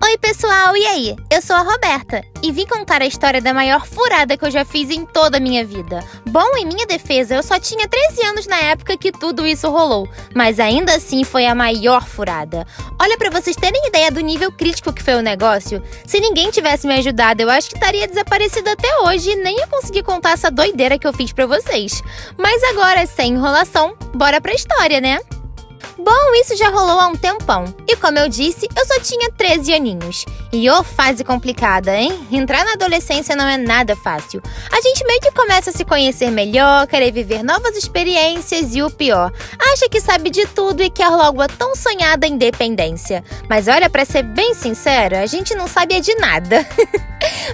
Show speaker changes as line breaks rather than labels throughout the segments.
Oi, pessoal, e aí? Eu sou a Roberta e vim contar a história da maior furada que eu já fiz em toda a minha vida. Bom, em minha defesa, eu só tinha 13 anos na época que tudo isso rolou, mas ainda assim foi a maior furada. Olha, pra vocês terem ideia do nível crítico que foi o negócio, se ninguém tivesse me ajudado, eu acho que estaria desaparecida até hoje e nem ia conseguir contar essa doideira que eu fiz pra vocês. Mas agora, sem enrolação, bora pra história, né? Bom, isso já rolou há um tempão. E como eu disse, eu só tinha 13 aninhos. E ô fase complicada, hein? Entrar na adolescência não é nada fácil. A gente meio que começa a se conhecer melhor, querer viver novas experiências e o pior, acha que sabe de tudo e quer logo a tão sonhada independência. Mas olha, pra ser bem sincera, a gente não sabe de nada.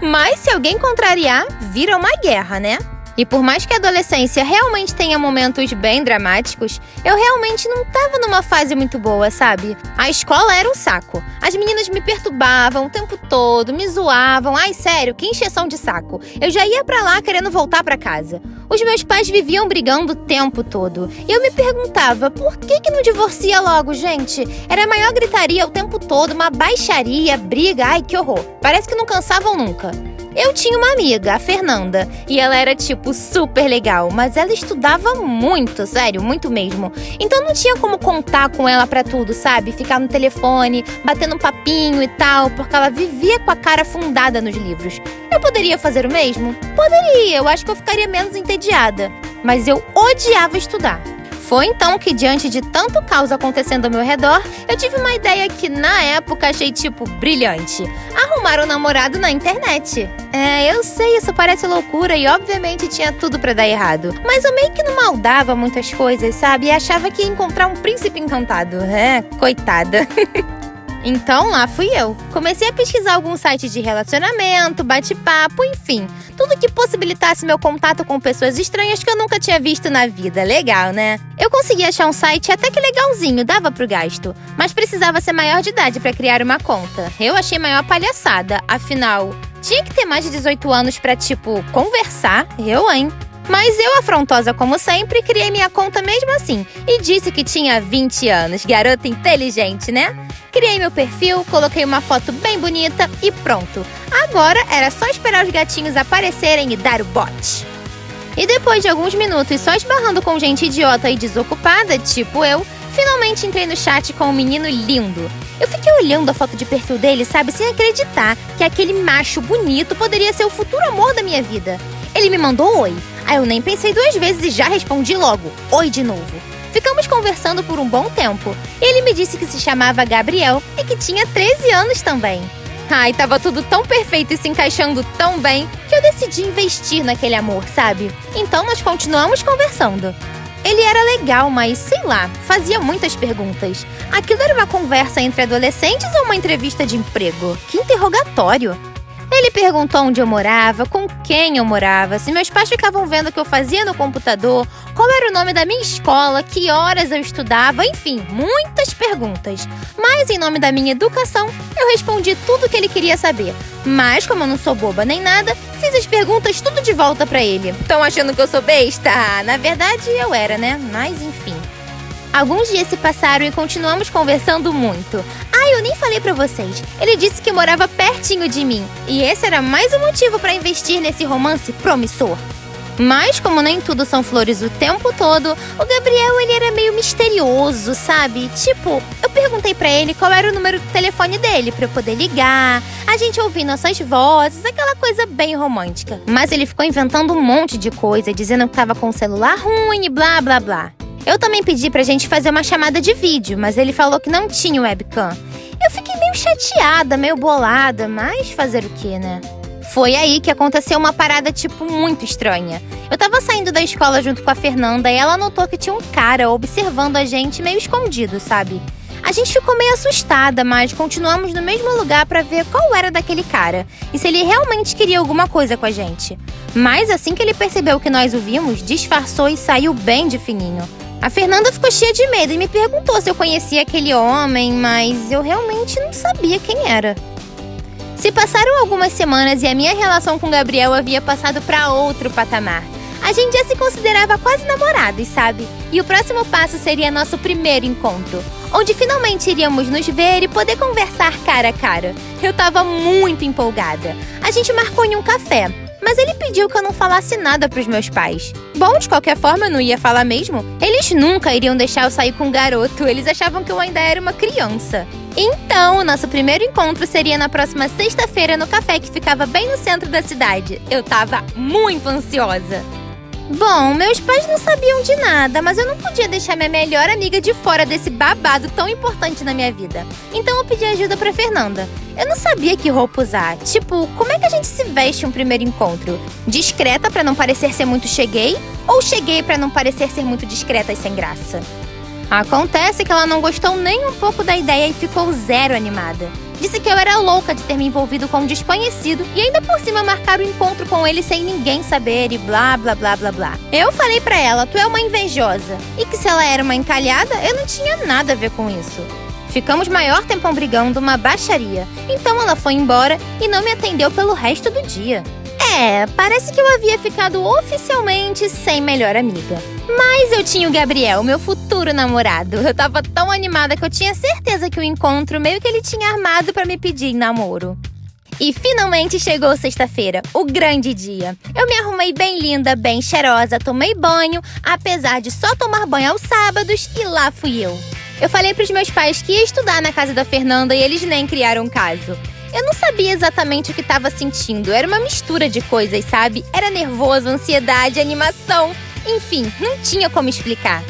Mas se alguém contrariar, vira uma guerra, né? E por mais que a adolescência realmente tenha momentos bem dramáticos, eu realmente não tava numa fase muito boa, sabe? A escola era um saco. As meninas me perturbavam o tempo todo, me zoavam. Ai, sério, que encheção de saco. Eu já ia pra lá querendo voltar pra casa. Os meus pais viviam brigando o tempo todo. E eu me perguntava, por que não divorcia logo, gente? Era a maior gritaria o tempo todo, uma baixaria, briga, ai, que horror. Parece que não cansavam nunca. Eu tinha uma amiga, a Fernanda, e ela era, tipo, super legal, mas ela estudava muito, sério, muito mesmo. Então não tinha como contar com ela pra tudo, sabe? Ficar no telefone, batendo um papinho e tal, porque ela vivia com a cara afundada nos livros. Eu poderia fazer o mesmo? Poderia, eu acho que eu ficaria menos entediada. Mas eu odiava estudar. Foi então que, diante de tanto caos acontecendo ao meu redor, eu tive uma ideia que, na época, achei, tipo, brilhante. Arrumar um namorado na internet. Eu sei, isso parece loucura e, obviamente, tinha tudo pra dar errado. Mas eu meio que não maldava muitas coisas, sabe? E achava que ia encontrar um príncipe encantado. Coitada. Então lá fui eu. Comecei a pesquisar algum site de relacionamento, bate-papo, enfim. Tudo que possibilitasse meu contato com pessoas estranhas que eu nunca tinha visto na vida. Legal, né? Eu consegui achar um site até que legalzinho, dava pro gasto. Mas precisava ser maior de idade pra criar uma conta. Eu achei maior palhaçada, afinal, tinha que ter mais de 18 anos pra, tipo, conversar. Hein? Mas eu, afrontosa como sempre, criei minha conta mesmo assim e disse que tinha 20 anos. Garota inteligente, né? Criei meu perfil, coloquei uma foto bem bonita e pronto. Agora era só esperar os gatinhos aparecerem e dar o bote. E depois de alguns minutos só esbarrando com gente idiota e desocupada, tipo eu, finalmente entrei no chat com um menino lindo. Eu fiquei olhando a foto de perfil dele, sabe, sem acreditar que aquele macho bonito poderia ser o futuro amor da minha vida. Ele me mandou oi. Aí eu nem pensei duas vezes e já respondi logo, oi de novo. Ficamos conversando por um bom tempo. Ele me disse que se chamava Gabriel e que tinha 13 anos também. Ai, tava tudo tão perfeito e se encaixando tão bem que eu decidi investir naquele amor, sabe? Então nós continuamos conversando. Ele era legal, mas sei lá, fazia muitas perguntas. Aquilo era uma conversa entre adolescentes ou uma entrevista de emprego? Que interrogatório! Ele perguntou onde eu morava, com quem eu morava, se meus pais ficavam vendo o que eu fazia no computador, qual era o nome da minha escola, que horas eu estudava, enfim, muitas perguntas. Mas em nome da minha educação, eu respondi tudo o que ele queria saber. Mas como eu não sou boba nem nada, fiz as perguntas tudo de volta pra ele. Estão achando que eu sou besta? Na verdade eu era, né? Mas enfim. Alguns dias se passaram e continuamos conversando muito. Eu nem falei pra vocês. Ele disse que morava pertinho de mim. E esse era mais um motivo pra investir nesse romance promissor. Mas, como nem tudo são flores o tempo todo, o Gabriel, ele era meio misterioso, sabe? Tipo, eu perguntei pra ele qual era o número do telefone dele pra eu poder ligar, a gente ouvir nossas vozes, aquela coisa bem romântica. Mas ele ficou inventando um monte de coisa, dizendo que tava com o celular ruim e blá, blá, blá. Eu também pedi pra gente fazer uma chamada de vídeo, mas ele falou que não tinha webcam. Eu fiquei meio chateada, meio bolada, mas fazer o quê, né? Foi aí que aconteceu uma parada, tipo, muito estranha. Eu tava saindo da escola junto com a Fernanda e ela notou que tinha um cara observando a gente meio escondido, sabe? A gente ficou meio assustada, mas continuamos no mesmo lugar pra ver qual era daquele cara e se ele realmente queria alguma coisa com a gente. Mas assim que ele percebeu que nós o vimos, disfarçou e saiu bem de fininho. A Fernanda ficou cheia de medo e me perguntou se eu conhecia aquele homem, mas eu realmente não sabia quem era. Se passaram algumas semanas e a minha relação com o Gabriel havia passado para outro patamar. A gente já se considerava quase namorados, sabe? E o próximo passo seria nosso primeiro encontro, onde finalmente iríamos nos ver e poder conversar cara a cara. Eu tava muito empolgada. A gente marcou em um café, mas ele pediu que eu não falasse nada pros meus pais. Bom, de qualquer forma, eu não ia falar mesmo. Eles nunca iriam deixar eu sair com um garoto, eles achavam que eu ainda era uma criança. Então, o nosso primeiro encontro seria na próxima sexta-feira no café que ficava bem no centro da cidade. Eu tava muito ansiosa. Bom, meus pais não sabiam de nada, mas eu não podia deixar minha melhor amiga de fora desse babado tão importante na minha vida. Então eu pedi ajuda pra Fernanda. Eu não sabia que roupa usar. Tipo, como é que a gente se veste um primeiro encontro? Discreta pra não parecer ser muito cheguei? Ou cheguei pra não parecer ser muito discreta e sem graça? Acontece que ela não gostou nem um pouco da ideia e ficou zero animada. Disse que eu era louca de ter me envolvido com um desconhecido e ainda por cima marcar o encontro com ele sem ninguém saber e blá blá blá blá blá. Eu falei pra ela, tu é uma invejosa. E que se ela era uma encalhada, eu não tinha nada a ver com isso. Ficamos maior tempão brigando, uma baixaria. Então ela foi embora e não me atendeu pelo resto do dia. Parece que eu havia ficado oficialmente sem melhor amiga. Mas eu tinha o Gabriel, meu futuro namorado. Eu tava tão animada que eu tinha certeza que o encontro meio que ele tinha armado pra me pedir em namoro. E finalmente chegou sexta-feira, o grande dia. Eu me arrumei bem linda, bem cheirosa, tomei banho, apesar de só tomar banho aos sábados, e lá fui eu. Eu falei pros meus pais que ia estudar na casa da Fernanda e eles nem criaram caso. Eu não sabia exatamente o que estava sentindo, era uma mistura de coisas, sabe? Era nervoso, ansiedade, animação, enfim, não tinha como explicar.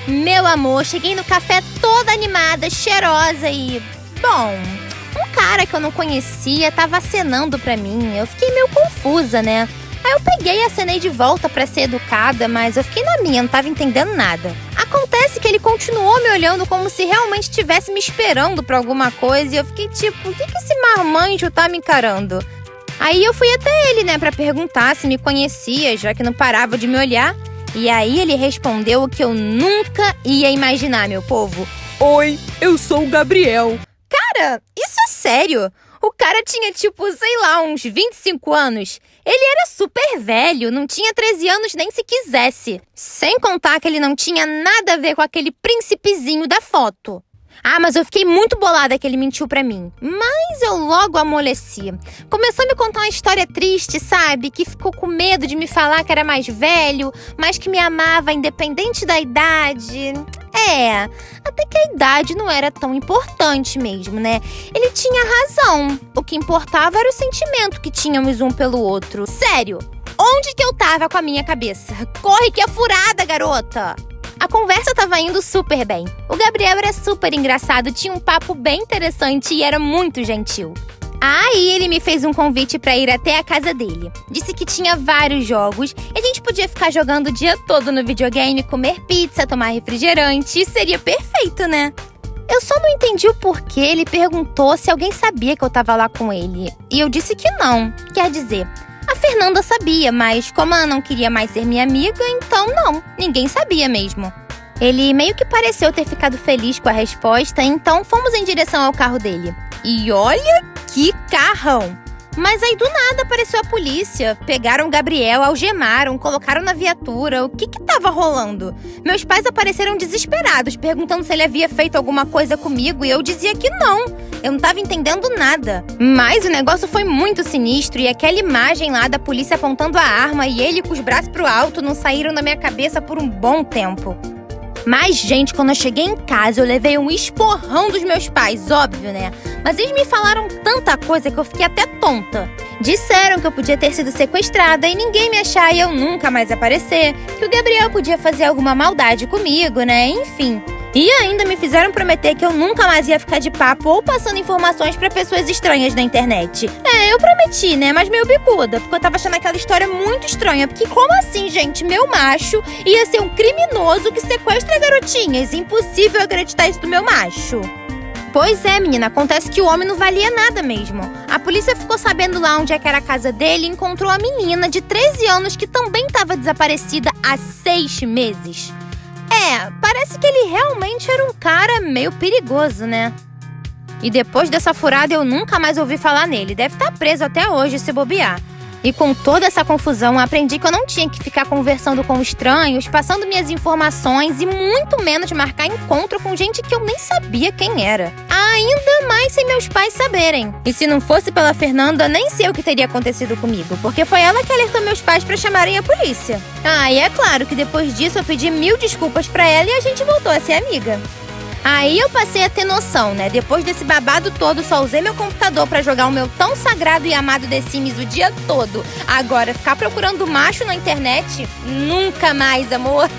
Meu amor, cheguei no café toda animada, cheirosa e... Bom, um cara que eu não conhecia tava acenando pra mim, eu fiquei meio confusa, né? Aí eu peguei e acenei de volta pra ser educada, mas eu fiquei na minha, não tava entendendo nada. Acontece que ele continuou me olhando como se realmente estivesse me esperando pra alguma coisa e eu fiquei tipo, o que esse marmanjo tá me encarando? Aí eu fui até ele, né, pra perguntar se me conhecia, já que não parava de me olhar. E aí ele respondeu o que eu nunca ia imaginar, meu povo. Oi, eu sou o Gabriel. Cara, isso é sério? O cara tinha tipo, sei lá, uns 25 anos. Ele era super velho, não tinha 13 anos nem se quisesse. Sem contar que ele não tinha nada a ver com aquele príncipezinho da foto. Ah, mas eu fiquei muito bolada que ele mentiu pra mim. Mas eu logo amoleci. Começou a me contar uma história triste, sabe? Que ficou com medo de me falar que era mais velho, mas que me amava independente da idade. Até que a idade não era tão importante mesmo, né? Ele tinha razão. O que importava era o sentimento que tínhamos um pelo outro. Sério, onde que eu tava com a minha cabeça? Corre que é furada, garota! A conversa tava indo super bem. O Gabriel era super engraçado, tinha um papo bem interessante e era muito gentil. Aí ele me fez um convite pra ir até a casa dele. Disse que tinha vários jogos e a gente podia ficar jogando o dia todo no videogame, comer pizza, tomar refrigerante. Isso seria perfeito, né? Eu só não entendi o porquê ele perguntou se alguém sabia que eu tava lá com ele. E eu disse que não. Quer dizer, a Fernanda sabia, mas como ela não queria mais ser minha amiga, então não, ninguém sabia mesmo. Ele meio que pareceu ter ficado feliz com a resposta, então fomos em direção ao carro dele. E olha que carrão! Mas aí do nada apareceu a polícia, pegaram o Gabriel, algemaram, colocaram na viatura. O que tava rolando? Meus pais apareceram desesperados, perguntando se ele havia feito alguma coisa comigo e eu dizia que não. Eu não tava entendendo nada. Mas o negócio foi muito sinistro e aquela imagem lá da polícia apontando a arma e ele com os braços pro alto não saíram da minha cabeça por um bom tempo. Mas, gente, quando eu cheguei em casa, eu levei um esporrão dos meus pais, óbvio, né? Mas eles me falaram tanta coisa que eu fiquei até tonta. Disseram que eu podia ter sido sequestrada e ninguém me achar e eu nunca mais aparecer, que o Gabriel podia fazer alguma maldade comigo, né? Enfim. E ainda me fizeram prometer que eu nunca mais ia ficar de papo ou passando informações pra pessoas estranhas na internet. Eu prometi, né? Mas meio bicuda, porque eu tava achando aquela história muito estranha. Porque como assim, gente? Meu macho ia ser um criminoso que sequestra garotinhas. Impossível acreditar isso do meu macho. Pois é, menina, acontece que o homem não valia nada mesmo. A polícia ficou sabendo lá onde é que era a casa dele e encontrou a menina de 13 anos que também estava desaparecida há 6 meses. Parece que ele realmente era um cara meio perigoso, né? E depois dessa furada eu nunca mais ouvi falar nele. Deve estar preso até hoje se bobear. E com toda essa confusão, aprendi que eu não tinha que ficar conversando com estranhos, passando minhas informações e muito menos marcar encontro com gente que eu nem sabia quem era. Ainda mais sem meus pais saberem. E se não fosse pela Fernanda, nem sei o que teria acontecido comigo, porque foi ela que alertou meus pais pra chamarem a polícia. E é claro que depois disso eu pedi 1000 desculpas pra ela e a gente voltou a ser amiga. Aí eu passei a ter noção, né? Depois desse babado todo, só usei meu computador pra jogar o meu tão sagrado e amado The Sims o dia todo. Agora, ficar procurando macho na internet? Nunca mais, amor!